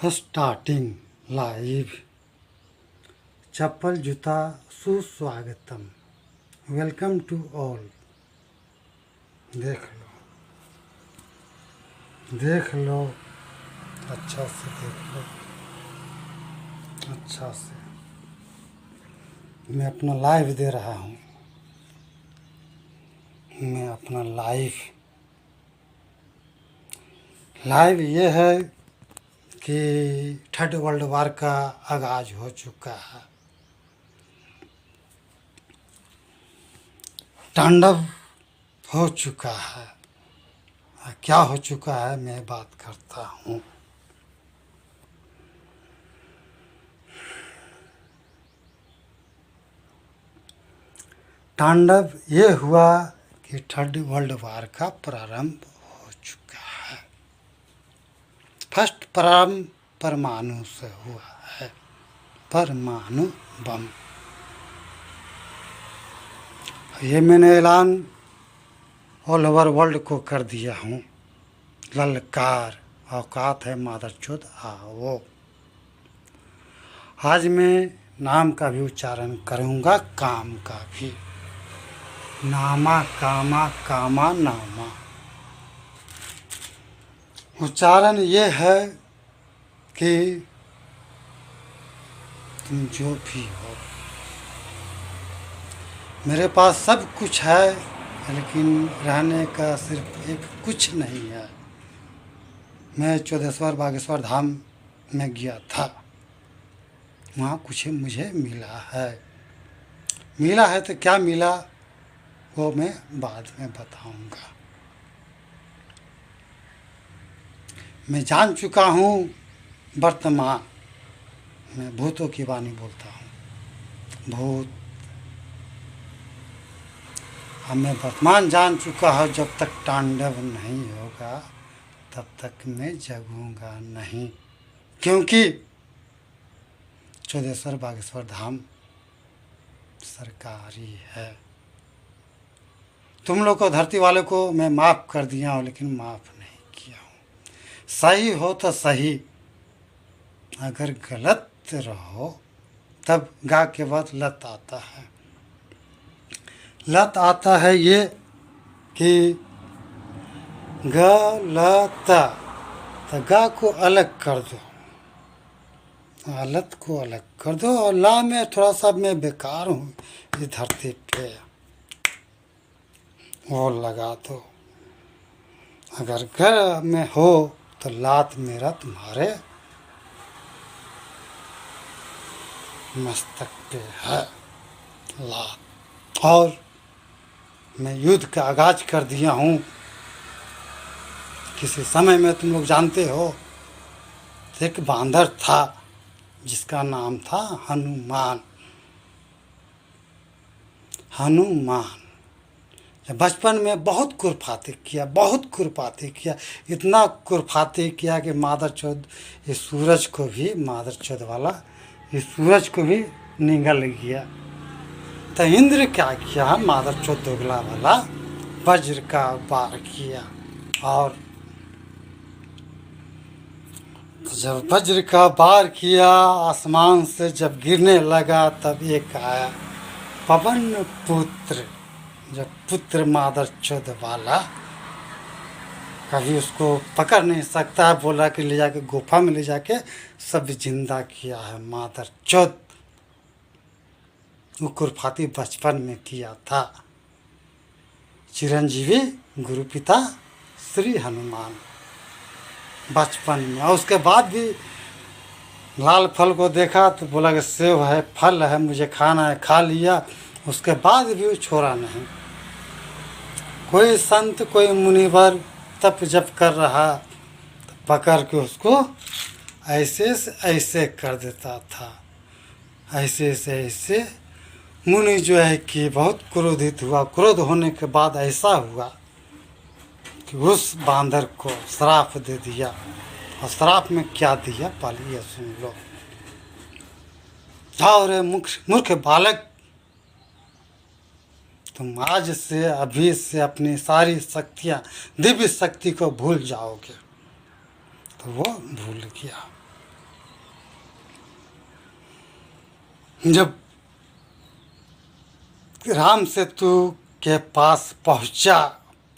Starting live. चप्पल जूता सुस्वागतम। Welcome to all. देख लो अच्छा से देख लो, अच्छा से। मैं अपना लाइव दे रहा हूँ। मैं अपना लाइव ये है कि थर्ड वर्ल्ड वार का आगाज हो चुका है। तांडव हो चुका है। क्या हो चुका है मैं बात करता हूँ। तांडव ये हुआ कि थर्ड वर्ल्ड वार का प्रारंभ हो चुका है। फर्स्ट प्रारंभ परमाणु से हुआ है, परमाणु बम। ये मैंने ऐलान ऑल ओवर वर्ल्ड को कर दिया हूँ। ललकार, औकात है मादरचोद आओ। आज मैं नाम का भी उच्चारण करूँगा, काम का भी। नामा कामा कामा नामा। उच्चारण ये है कि तुम जो भी हो, मेरे पास सब कुछ है, लेकिन रहने का सिर्फ एक कुछ नहीं है। मैं चौदेश्वर बागेश्वर धाम में गया था, वहाँ कुछ मुझे मिला है तो क्या मिला वो मैं बाद में बताऊंगा। मैं जान चुका हूँ वर्तमान में, भूतों की वाणी बोलता हूँ। भूत मैं वर्तमान जान चुका हूँ। जब तक तांडव नहीं होगा तब तक मैं जगूंगा नहीं, क्योंकि चौदेश्वर बागेश्वर धाम सरकारी है। तुम लोग को, धरती वाले को मैं माफ़ कर दिया हूँ, लेकिन माफ़ नहीं किया हूँ। सही हो तो सही, अगर गलत रहो तब गा के बाद लत आता है। लत आता है ये कि गलत, तो गा को अलग कर दो, लत को अलग कर दो, और ला में थोड़ा सा मैं बेकार हूँ इस धरती पे, वो लगा दो। अगर घर में हो तो लात मेरा तुम्हारे मस्तक पे है, लात। और मैं युद्ध का आगाज कर दिया हूँ। किसी समय में तुम लोग जानते हो, एक बांदर था जिसका नाम था हनुमान। बचपन में बहुत खुरपाती किया, इतना खुरपाती किया कि मादरचोद इस सूरज को भी, मादरचोद वाला इस सूरज को भी निगल गया। तो इंद्र क्या किया, मादरचोद दोगला वाला वज्र का वार किया। और जब वज्र का वार किया, आसमान से जब गिरने लगा, तब एक आया पवन पुत्र। जब पुत्र मादरचोद वाला कभी उसको पकड़ नहीं सकता, बोला कि ले जाके गुफा में ले जाके सब जिंदा किया है मादरचोद। वो कुरफाती बचपन में किया था। चिरंजीवी गुरु पिता श्री हनुमान बचपन में। और उसके बाद भी लाल फल को देखा तो बोला कि सेब है, फल है, मुझे खाना है, खा लिया। उसके बाद भी वो छोड़ा नहीं। कोई संत, कोई मुनिवर तप जप कर रहा तो पकड़ के उसको ऐसे से ऐसे कर देता था। ऐसे से ऐसे मुनि जो है कि बहुत क्रोधित हुआ। क्रोध होने के बाद ऐसा हुआ कि उस बांदर को श्राप दे दिया। और श्राप में क्या दिया, पहले ये सुन लो। जाओ रे मूर्ख बालक, तुम आज से, अभी से अपनी सारी दिव्य शक्ति को भूल जाओगे। तो वो भूल गया। जब राम सेतु के पास पहुंचा,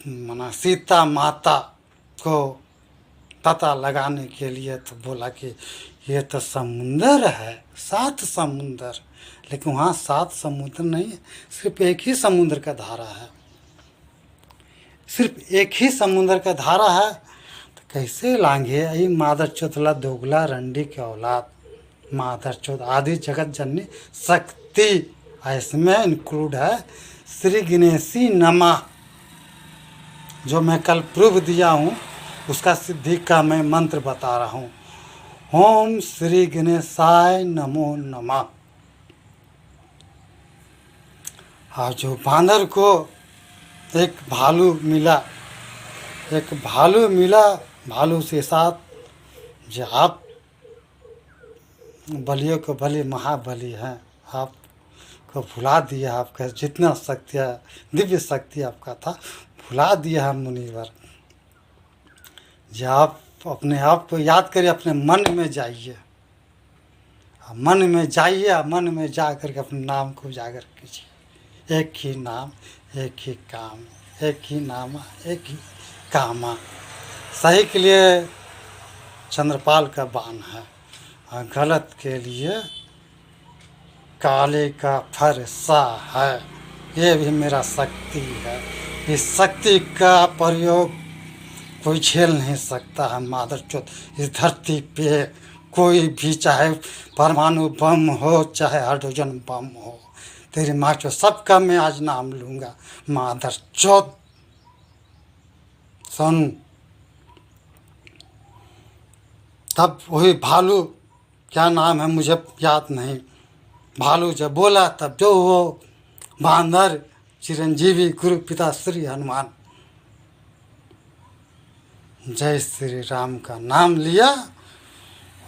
माना सीता माता को पता लगाने के लिए, तो बोला कि ये तो समुंदर है, 7 समुंदर। लेकिन वहाँ 7 समुद्र नहीं है, सिर्फ एक ही समुद्र का धारा है, सिर्फ एक ही समुद्र का धारा है। तो कैसे लांघे? यही मादर चौथला दोगला रंडी के औलाद, मादर चौथ आदि जगत जननी शक्ति, इसमें इंक्लूड है श्री गणेशी नमः, जो मैं कल प्रूफ दिया हूँ, उसका सिद्धि का मैं मंत्र बता रहा हूँ। ओम श्री गणेशाय नमो नमः। और जो बांदर को एक भालू मिला, भालू से साथ जो आप बलियों को बलि महाबली हैं, आपको भुला दिया, आपका जितना शक्ति है, दिव्य शक्ति आपका था, भुला दिया है मुनिवर। जब आप अपने आप को याद करिए, अपने मन में जाइए, मन में जाइए, मन में जा करके अपने नाम को उजागर कीजिए। एक ही नाम, एक ही काम, एक ही नाम, एक ही कामा। सही के लिए चंद्रपाल का बाण है, और गलत के लिए काले का फरसा है। ये भी मेरा शक्ति है, इस शक्ति का प्रयोग कोई झेल नहीं सकता है। मादर चौथ इस धरती पे कोई भी, चाहे परमाणु बम हो, चाहे हाइड्रोजन बम हो, तेरी माँ चौथ सबका मैं आज नाम लूँगा। मादर चौथ सुन। तब वही भालू, क्या नाम है मुझे याद नहीं, भालू जब बोला, तब जो वो बांदर चिरंजीवी गुरु पिता श्री हनुमान जय श्री राम का नाम लिया,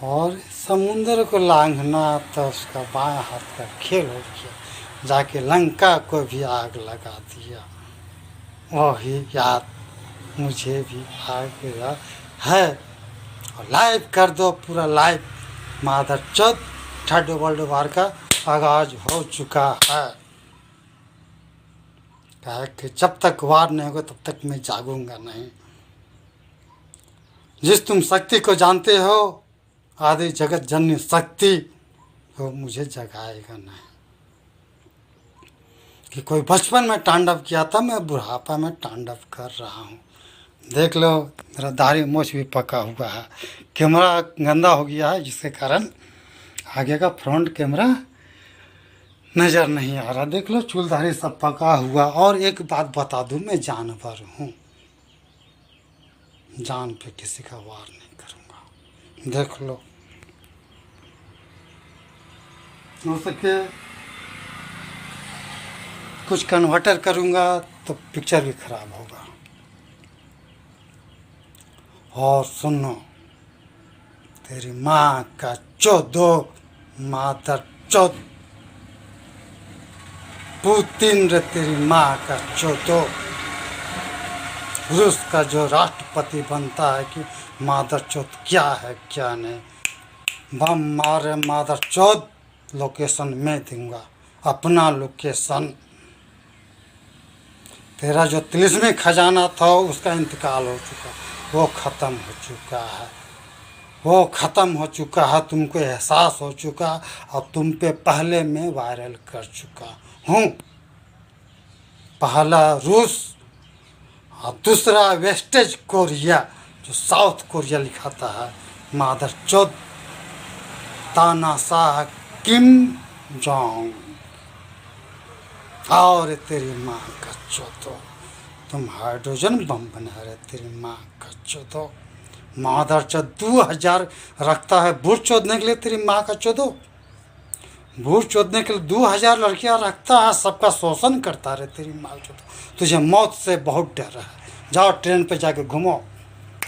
और समुद्र को लांघना तो उसका बाएं हाथ का खेल हो गया, जाके लंका को भी आग लगा दिया। वही याद मुझे भी आ गया है। और लाइव कर दो, पूरा लाइव। मादर चौथ 3rd वर्ल्ड वार का आगाज हो चुका है। कहा कि जब तक वार नहीं होगा तब तक मैं जागूंगा नहीं। जिस तुम शक्ति को जानते हो, आदि जगत जननी शक्ति, वो मुझे जगाएगा नहीं। कि कोई बचपन में तांडव किया था, मैं बुढ़ापा में तांडव कर रहा हूँ। देख लो, मेरा दाढ़ी मूछ भी पका हुआ है, कैमरा गंदा हो गया है, जिसके कारण आगे का फ्रंट कैमरा नज़र नहीं आ रहा। देख लो, चूल दाढ़ी सब पका हुआ। और एक बात बता दूँ, मैं जानवर हूँ, जान पे किसी का वार नहीं करूँगा। देख लो, हो सके कुछ कन्वर्टर करूँगा तो पिक्चर भी खराब होगा। और सुनो, तेरी माँ का चौदो, मादर चौथ पुतिन रे, तेरी माँ का चौदो। रूस का जो राष्ट्रपति बनता है कि मादर चौथ क्या है क्या नहीं, बम मारे मादर चौथ, लोकेशन मैं दूंगा, अपना लोकेशन। तेरा जो तिलिस्मी खजाना था उसका इंतकाल हो चुका, वो ख़त्म हो चुका है, वो ख़त्म हो चुका है। तुमको एहसास हो चुका, और तुम पे पहले मैं वायरल कर चुका हूँ। पहला रूस और दूसरा वेस्टेज कोरिया, जो साउथ कोरिया लिखाता है, मादर चौथ तानाशाह किम जोंग। और तेरी माँ का चौथो, तुम हाइड्रोजन बम बना रहे, तेरी माँ का चौथो। मादर चौथ 2000 रखता है बूढ़ चोदने के लिए, तेरी माँ का चौथो। बूढ़ चोदने के लिए 2000 लड़कियाँ रखता है, सबका शोषण करता रहे, तेरी माँ का चौथो। तुझे मौत से बहुत डर है। जाओ ट्रेन पे जाके घूमो,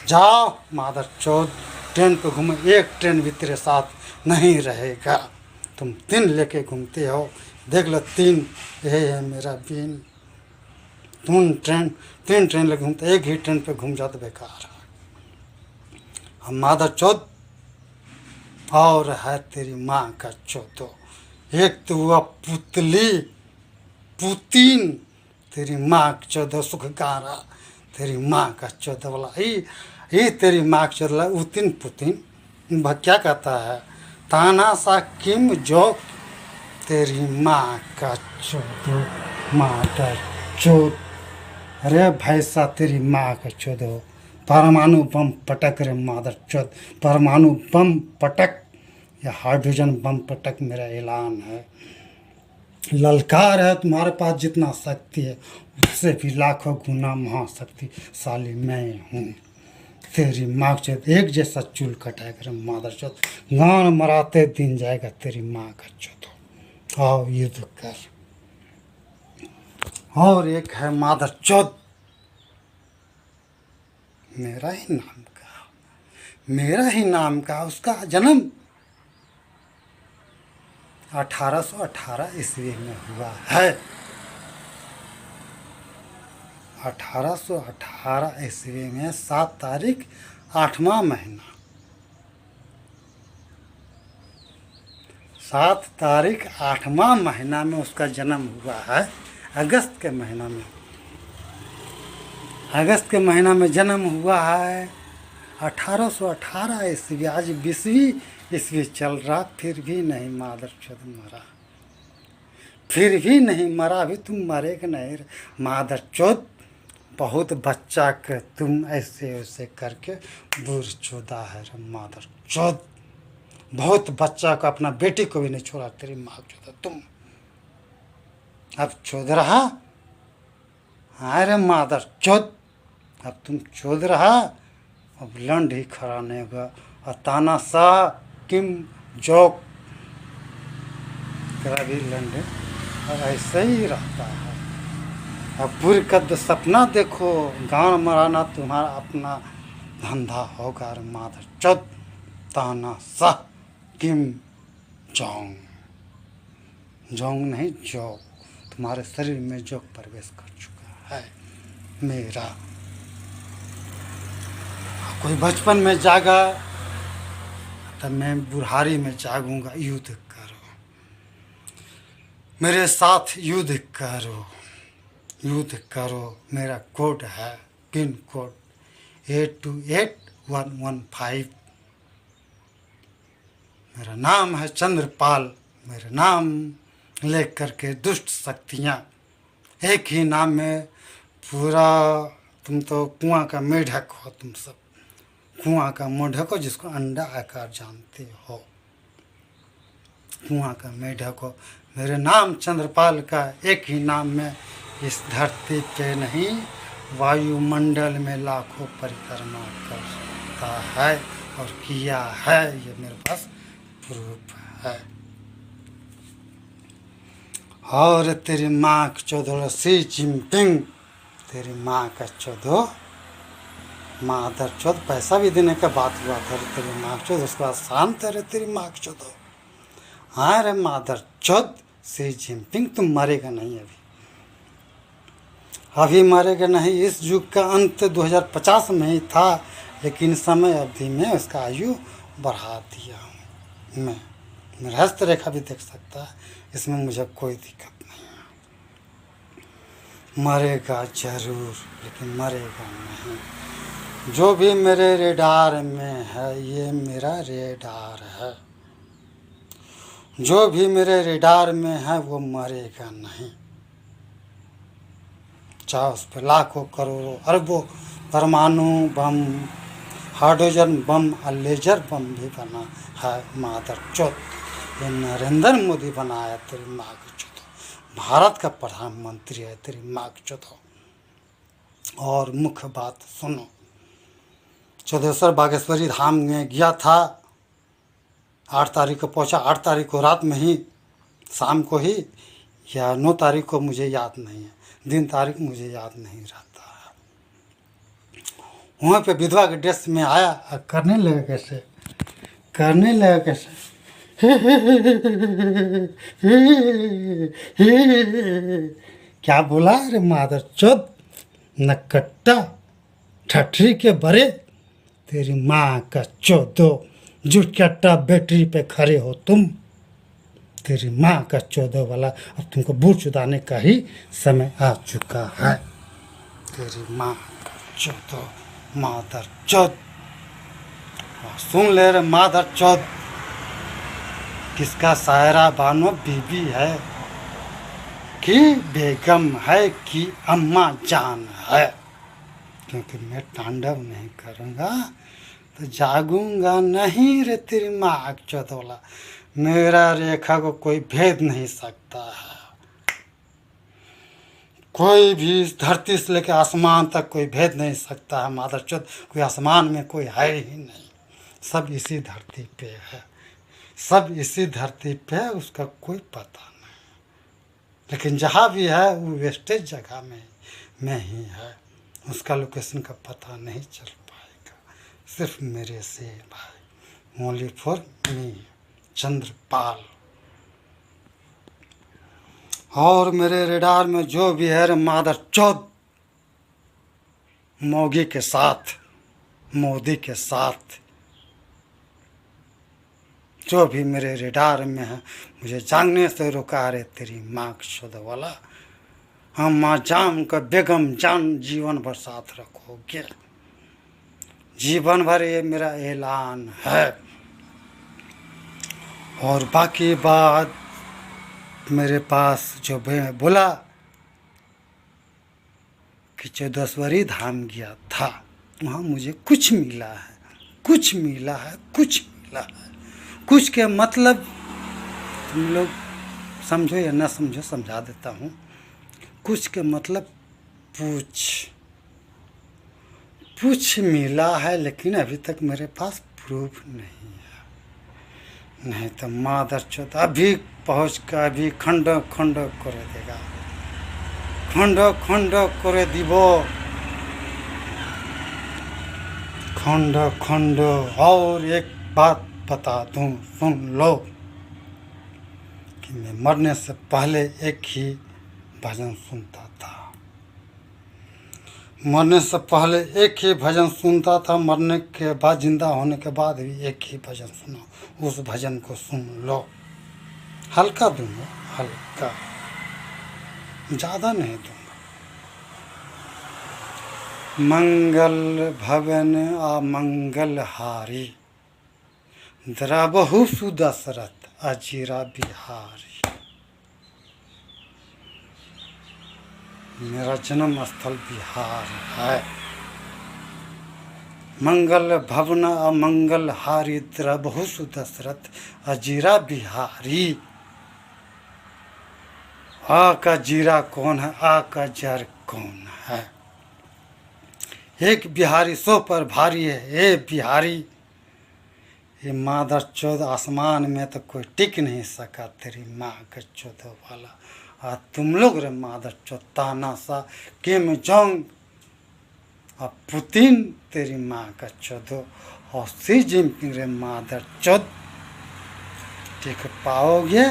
जाओ मादर चौथ, ट्रेन पे घूमो। एक ट्रेन भी तेरे साथ नहीं रहेगा, तुम 3 लेके घूमते हो। देख लो 3, यही है मेरा बीन। तुम 3 ट्रेन लेके घूमते, एक ही ट्रेन पे घूम जाओ तो बेकार है। हम मादर चौथ और है तेरी माँ का चौथो। एक तो हुआ पुतली पुतीन, तेरी माँ का चौदह सुख गारा, तेरी माँ का चौदह वाला ये तेरी माँ का चौदह उतिन पुतीन। वह क्या कहता है, ताना सा किम जोक, तेरी माँ का चौदह, माँ का चौद। अरे भैंसा तेरी माँ का चौदह, परमाणु बम पटक रे मादर चौद, परमाणु बम पटक या हाइड्रोजन बम पटक मेरा ऐलान है। ललकार है तुम्हारे पास जितना शक्ति है, उससे भी लाखों गुना महाशक्तिशाली मैं हूँ। तेरी माँ चौथ एक जैसा चूल कटाए कर मादर चौथ, गान मराते दिन जाएगा तेरी माँ का चौथ। आओ युद्ध कर। और एक है मादर चौथ, मेरा ही नाम का, मेरा ही नाम का, उसका जन्म 1818 ईस्वी में हुआ है। 1818 ईस्वी में 7 तारीख 8वां महीना, 7 तारीख 8वां महीना में उसका जन्म हुआ है। अगस्त के महीना में, अगस्त के महीना में जन्म हुआ है। 1818 ईस्वी, आज 20वीं ईस्वी चल रहा, फिर भी नहीं मादर चौथ मरा, फिर भी नहीं मरा, अभी तुम मरेगा नहीं मादर चौथ। बहुत बच्चा के तुम ऐसे वैसे करके बूढ़ चौदा है रे मादर चौथ। बहुत बच्चा को, अपना बेटी को भी नहीं छोड़ा तेरी माँ चौथा तुम। अब चौध रहा, हाँ रे मादर चौथ, अब तुम चौध रहा, अब लंड ही खड़ा नहीं होगा। और ताना शाह किम जोक तेरा भी लंड और ऐसे ही रहता है। अब पूरी कद सपना देखो, गान मराना तुम्हारा अपना धंधा होगा रे मादर चौथ। ताना शाह किम जोंग, जोंग नहीं जोक, तुम्हारे शरीर में जोक प्रवेश कर चुका है मेरा। कोई बचपन में जागा, तब मैं बुढ़ारी में जागूंगा। युद्ध करो मेरे साथ, युद्ध करो, युद्ध करो। मेरा कोड है, पिन कोड 828115। मेरा नाम है चंद्रपाल। मेरा नाम लेकर के दुष्ट शक्तियाँ, एक ही नाम में पूरा, तुम तो कुआं का मेढक हो, तुम सब कुआं का मेढक हो, जिसको अंडा आकार जानते हो, कुआं का मेढक हो। मेरे नाम चंद्रपाल का एक ही नाम में इस धरती पे नहीं, वायुमंडल में लाखों परिक्रमा करता है और किया है। ये मेरे पास प्रूफ है। और तेरी माँ का चौदह शी जिनपिंग, तेरी माँ का चौदह मादर चौथ। पैसा भी देने का बात हुआ था तेरी माँ का चौथ, उसके बाद शांत है तेरी माँ का चौदह। हाँ रे मादर चौथ शी जिनपिंग, तुम मरेगा नहीं, अभी मरेगा नहीं। इस युग का अंत 2050 में ही था, लेकिन समय अवधि में उसका आयु बढ़ा दिया हूँ मैं। मेरा हस्त रेखा भी देख सकता है, इसमें मुझे कोई दिक्कत नहीं है। मरेगा जरूर, लेकिन मरेगा नहीं। जो भी मेरे रेडार में है, ये मेरा रेडार है, जो भी मेरे रेडार में है वो मरेगा नहीं। चाहे उस पर लाखों करोड़ों अरबों परमाणु बम, हाइड्रोजन बम और लेजर बम भी बना है मादर चौथ। ये नरेंद्र मोदी बनाया तेरी माँ की चौथ, भारत का प्रधानमंत्री है तेरी माँ की चौथ। और मुख्य बात सुनो, चौदेश्वर बागेश्वरी धाम में गया था, 8 तारीख को पहुंचा। 8 तारीख को रात में ही, शाम को ही, या 9 तारीख को, मुझे याद नहीं है, दिन तारीख मुझे याद नहीं रहता है। वहाँ पे विधवा के ड्रेस में आया और करने लगा कैसे, करने लगा कैसे, क्या बोला रे मादर चौथ, नकट्टा ठठरी के बरे, तेरी माँ का चौदो जुटकट्टा बैटरी पे खड़े हो तुम। तेरी माँ का 14 वाला, अब तुमको बूट चुदाने का ही समय आ चुका है। तेरी माँ का 14 मादर चौथ। सुन ले रे मादर चौथ, किसका सायरा बानो बीबी है कि बेगम है कि अम्मा जान है। क्योंकि मैं तांडव नहीं करूँगा तो जागूंगा नहीं रे तेरी माँ का 14 वाला। मेरा रेखा को कोई भेद नहीं सकता है। कोई भी धरती से लेकर आसमान तक कोई भेद नहीं सकता है मादर चौथ। कोई आसमान में कोई है ही नहीं, सब इसी धरती पे है, सब इसी धरती पे है, उसका कोई पता नहीं। लेकिन जहाँ भी है वो वेस्टेज जगह में ही है, उसका लोकेशन का पता नहीं चल पाएगा। सिर्फ मेरे से भाई, ओनली फॉर मी चंद्रपाल। और मेरे रेडार में जो भी है मादर चौथ, मोगी के साथ, मोदी के साथ, जो भी मेरे रेडार में है, मुझे जागने से रुका रे तेरी माँ का 14 वाला। हम माँ जाम का बेगम जान जीवन भर साथ रखोगे, जीवन भर, ये मेरा ऐलान है। और बाकी बात मेरे पास जो मैं बोला कि 14 धाम गया था, वहाँ मुझे कुछ मिला है, कुछ मिला है, कुछ मिला है। कुछ के मतलब तुम लोग समझो या ना समझो, समझा देता हूँ। कुछ के मतलब पूछ मिला है, लेकिन अभी तक मेरे पास प्रूफ नहीं है। नहीं तो मादर चौथ अभी पहुँच कर अभी खंड खंड कर देगा, खंड खंड कर দিব, खंड खंड। और एक बात बता दूं, सुन लो, कि मैं मरने से पहले एक ही भजन सुनता था, मरने से पहले एक ही भजन सुनता था, मरने के बाद, जिंदा होने के बाद भी एक ही भजन सुना। उस भजन को सुन लो। हल्का दूंगा, हल्का, ज़्यादा नहीं दूंगा। मंगल भवन अमंगल हारी, द्रवहु सुदशरथ अजीरा बिहारी। मेरा जन्म स्थल बिहार है। मंगल भवन अमंगल हारी, द्रवहु सुदशरथ अजीरा बिहारी। आ का जीरा कौन है, आ का जर कौन है। एक बिहारी सो पर भारी है, ए बिहारी। ये मादर चौथ आसमान में तो कोई टिक नहीं सका, तेरी माँ का 14 वाला। और तुम लोग रे मादर चौथ, तानाशाह, किम जोंग और पुतिन, तेरी माँ का 14, और शी जिनपिंग रे मादर चौथ, टिक पाओगे,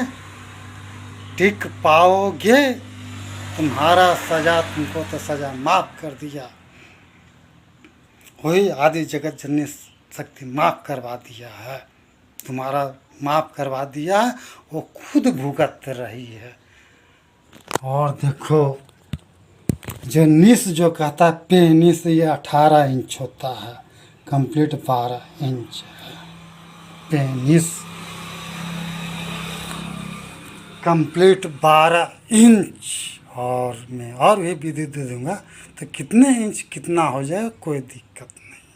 टिक पाओगे। तुम्हारा सजा, तुमको तो सजा माफ कर दिया, वही आदि जगत जननी शक्ति माफ करवा दिया है, तुम्हारा माफ करवा दिया है, वो खुद भुगत रही है। और देखो, जो निस जो कहता है पेनिस, ये 18 इंच होता है, कंप्लीट 12 इंच है पेनिस, कंप्लीट 12 इंच। और मैं और भी विधि दे दूंगा, तो कितने इंच कितना हो जाए कोई दिक्कत नहीं।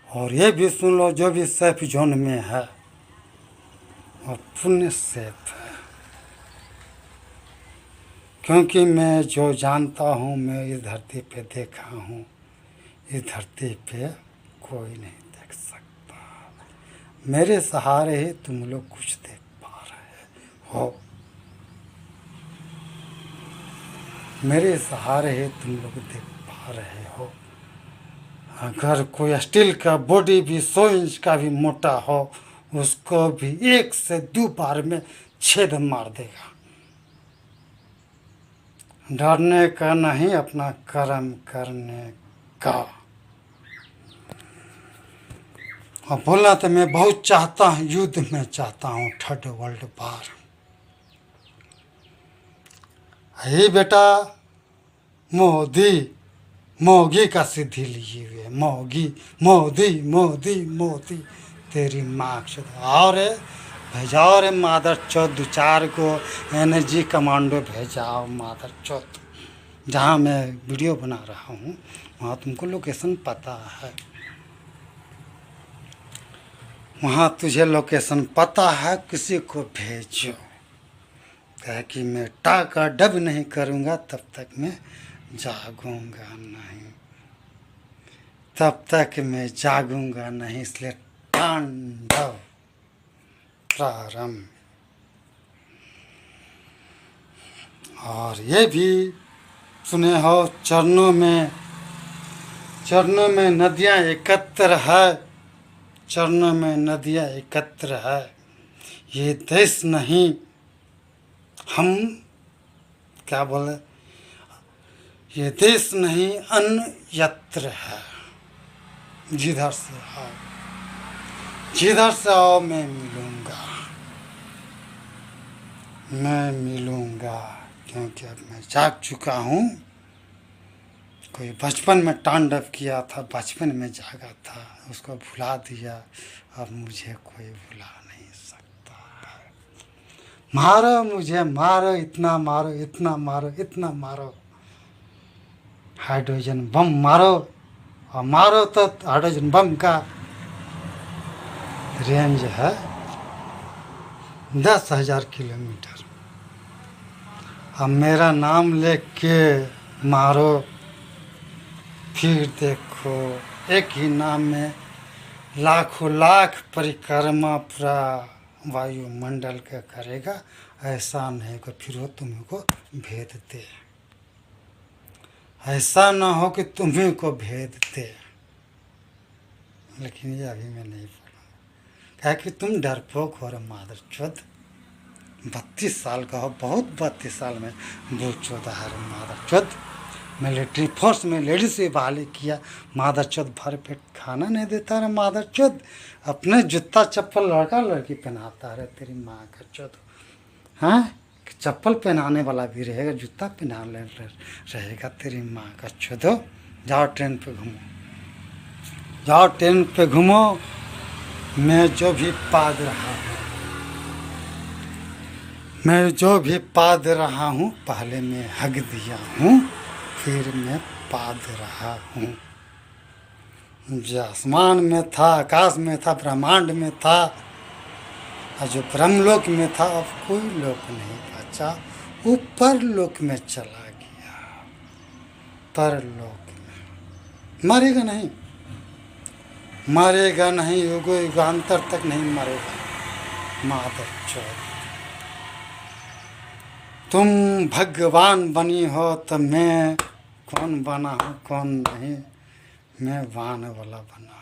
और ये भी सुन लो, जो भी सेफ जोन में है और पुण्य सेफ है, क्योंकि मैं जो जानता हूँ, मैं इस धरती पे देखा हूँ, इस धरती पे कोई नहीं देख सकता। मेरे सहारे ही तुम लोग कुछ देख पा रहे हो, मेरे सहारे ही तुम लोग देख पा रहे हो। अगर कोई स्टील का बॉडी भी 100 इंच का भी मोटा हो, उसको भी 1 से 2 बार में छेद मार देगा। डरने का नहीं, अपना कर्म करने का। और बोलना तो मैं बहुत चाहता हूँ, युद्ध में चाहता हूँ, थर्ड वर्ल्ड वार। हे बेटा मोदी, मोगी का सिद्धि लिए हुए, मोगी, मोदी मोदी मोदी, तेरी माँ से और भेजाओ रे मादर चौथ, दो चार को एनर्जी कमांडो भेजाओ मादर चौथ। जहाँ मैं वीडियो बना रहा हूँ वहाँ तुमको लोकेशन पता है, वहाँ तुझे लोकेशन पता है, किसी को भेजो। कहे कि मैं टाका डब नहीं करूँगा तब तक मैं जागूंगा नहीं, तब तक मैं जागूंगा नहीं, इसलिए तांडव प्रारंभ। और ये भी सुने हो, चरणों में नदियाँ एकत्र है, चरणों में नदियाँ एकत्र है। ये देश नहीं, हम क्या बोले, ये देश नहीं अन्यत्र है। जिधर से आओ, जिधर से आओ मैं मिलूँगा, मैं मिलूँगा, क्योंकि अब मैं जाग चुका हूँ। कोई बचपन में तांडव किया था, बचपन में जागा था, उसको भुला दिया, अब मुझे कोई भुला नहीं सकता है। मारो मुझे, मारो, इतना मारो, इतना मारो, इतना मारो, हाइड्रोजन बम मारो, और मारो तो हाइड्रोजन बम का रेंज है 10,000 किलोमीटर। अब मेरा नाम लेके के मारो, फिर देखो एक ही नाम में लाखों लाख परिक्रमा पूरा वायुमंडल का करेगा। ऐसा नहीं कि फिर वो तुम्हें को भेद दे, ऐसा ना हो कि तुम्हें को भेद दे। लेकिन ये अभी मैं नहीं बोलूँगा, क्या कि तुम डरपोक हो रहे मादर चौथ। 32 साल का हो, बहुत 32 साल में बूढ़ चौथ है मादर चौथ। मिलिट्री फोर्स में लेडीज से बहाली किया, मादर चौथ भर पेट खाना नहीं देता रहा मादर चौथ। अपने जूता चप्पल लड़का लड़की पहनाता रहे, तेरी माँ का चौथ। हाँ, चप्पल पहनाने वाला भी रहेगा, जूता पहना रहेगा, तेरी माँ का चौथ। जाओ ट्रेन पे घूमो, जाओ ट्रेन पे घूमो। मैं जो भी पाद रहा हूँ, मैं जो भी पाद रहा हूँ, पहले मैं हग दिया हूँ, फिर मैं पाद रहा हूँ। जो आसमान में था, आकाश में था, ब्रह्मांड में था, और जो ब्रह्मलोक में था, अब कोई लोक नहीं बचा, ऊपर लोक में चला गया, परलोक में। मरेगा नहीं, मरेगा नहीं, युगो युगांतर तक नहीं मरेगा मादर चौथ। तुम भगवान बनी हो तो मैं कौन बना हूँ, कौन नहीं, मैं वान वाला बना।